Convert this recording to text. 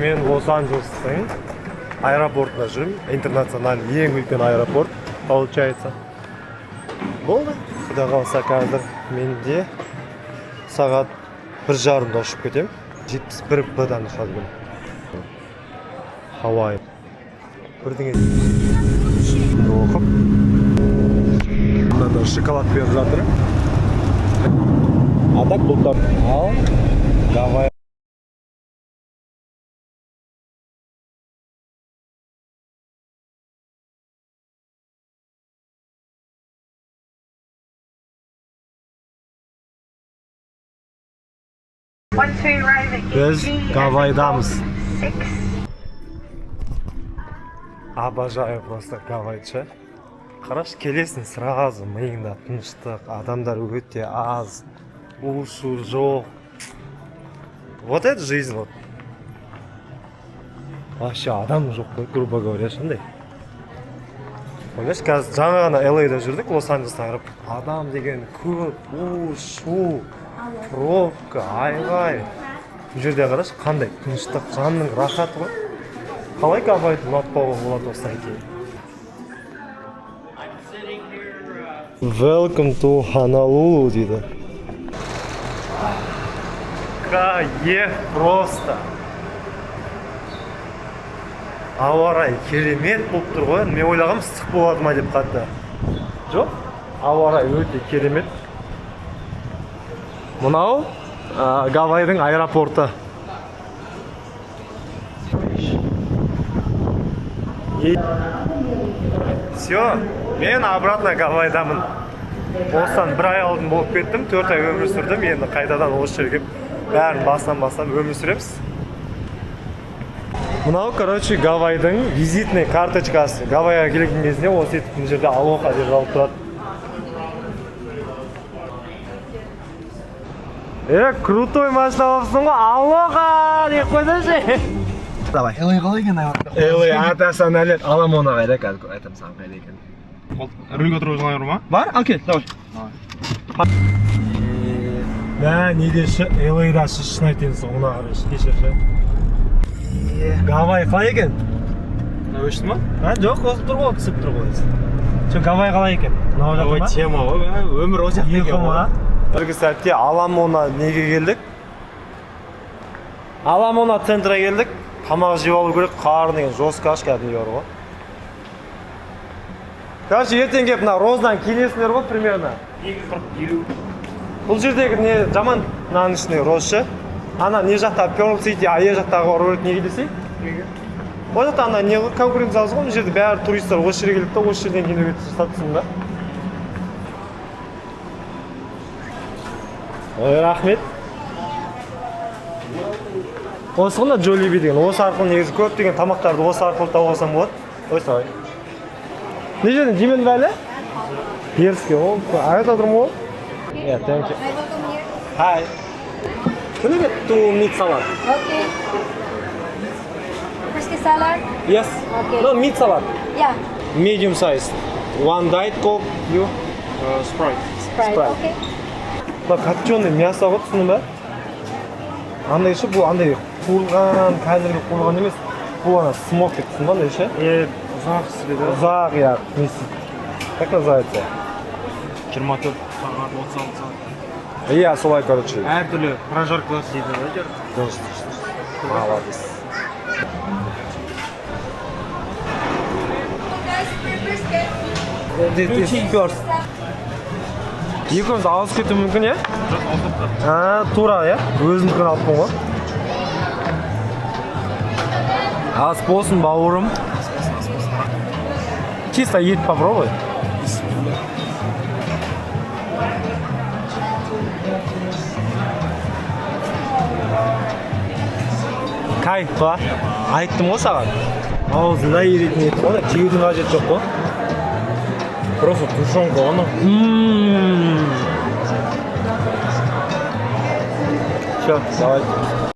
Мен Лос-Анджелестің аэропортына жүрмін. Интернациональный ең үлкен аэропорт, получается. Болды. Құда қалса қазір менде сағат 1:30-да ұшып кетем. 71 Б-дан ұшады бұл. Хавай. Бірдеңе оқып. Мынада шоколад беріп жатыр. Адак бұлттар. Ал Гавайи. Biz Гавайдамыз. Обожаю просто Гавайчы. Қараш, келесің сразу, миыңда тыныштық, адамдар өте аз, у-шу жоқ. Вот это жизнь вот. Вообще адам жоқ қой, грубо говоря, шындай. Ойлашы, қазір жаңа ғана LA-да жүрдік, Лос-Анджелестің аэропорты. Адам деген көп, у-шу, пробка, айғай. Бұл жерде қараш, қандай тыныштық, жанның рахаты ғой. Қалай Гавайды ұнатпауға болады осыдан кейін. Welcome to Honolulu дейді. Кайф просто. Ауа райы керемет болып тұр ғой. Мен ойлағам ыстық болады ма деп қатты. Жоқ, ауа райы өте керемет. Мынау Гавайдың аэропорты. Все, мен обратно Гавайдамын. Осыдан 1 ай алдын болып кеттім, 4 ай өмір сүрдім. Енді қайтадан осы жерге бәрін басынан бастап өмір сүреміз. Мынау, короче, Гавайдың визитный карточкасы. Гавайға келген кезінде осы етіп жерде алоха деп жазылып тұрады. Крутой машина болыпсың ғой, алоха деп қойсаңшы. Давай. LA қалай екен аймақта? LA атасы нәлет, Аламона қайда қазір айтам саған қайда екен. Рөлге отырып жаңа ма? Бар? Окей, давай. Мә, неде LA-да шын айтенсің, ұна қараш, кешірші. Гавайи қалай екен? Өшті ма? Жоқ, осы тұр ғой, түсіп тұр ғой. Гавайи қалай екен? Гавайи тема ғой, өмір о жақта екен ғой. Біргі сәтте Аламона неге келдік? Аламона центра келдік. Тамақ жеп алу керек, қарын деген жостқа кәдімгі бар ғой. Короче, ертең келіп мына Роздан келесіңдер ғой примерно. 240-50. Бұл жердегі не жаман мынаның ішінде Розшы. Ана не жақта Pearl City, ае жақтағы бар өрік неге десей? Ол жақта ана не конкурент залыз ғой, бұл жерде бәрі туристер осы жерге келіп та, осы жерден кейін өте сатысың да. Ой, рахмет. Осы ғына Джолиби деген, осы арқылы негізі көп деген тамақтарды осы арқылы тауып алсам болады. Ой, сағай. Не жерден, Димен бәлі? Ерске, ол айта тұрмын ғой? Yeah, thank you. Hi. Can I get 2 meat salad? Okay. Frisky salad? Yes. Okay. No, meat salad. Yeah. Medium size. One Diet Coke, you? Sprite. Sprite. Okay. Бұл копченый мясо ғой, түсінің бә? Андай ше, бұл андай қуылған, қазіргі қуылған емес. Бұл ана смок деп түсін бандай ше? Ұзақ сібеді. Ұзақ, я, месяц. Как называется? 24 сағат, 36 сағат. Я, солай, короче. Әр түрлі прожаркалар дейді ғой. Дұрыс. Молодец. This is first. Екеуміз ауысып кетуі мүмкін, е? Жоқ, ауысып Тура, е? Өзімдікін алыппын ғой. Ас болсын, бауырым. Чисто ет попробуй. Кайф па? Айттым ғой саған. Аузында еретін ет ғой, тиюдің қажет жоқ қой. Просто тушенка оны. Все, давай.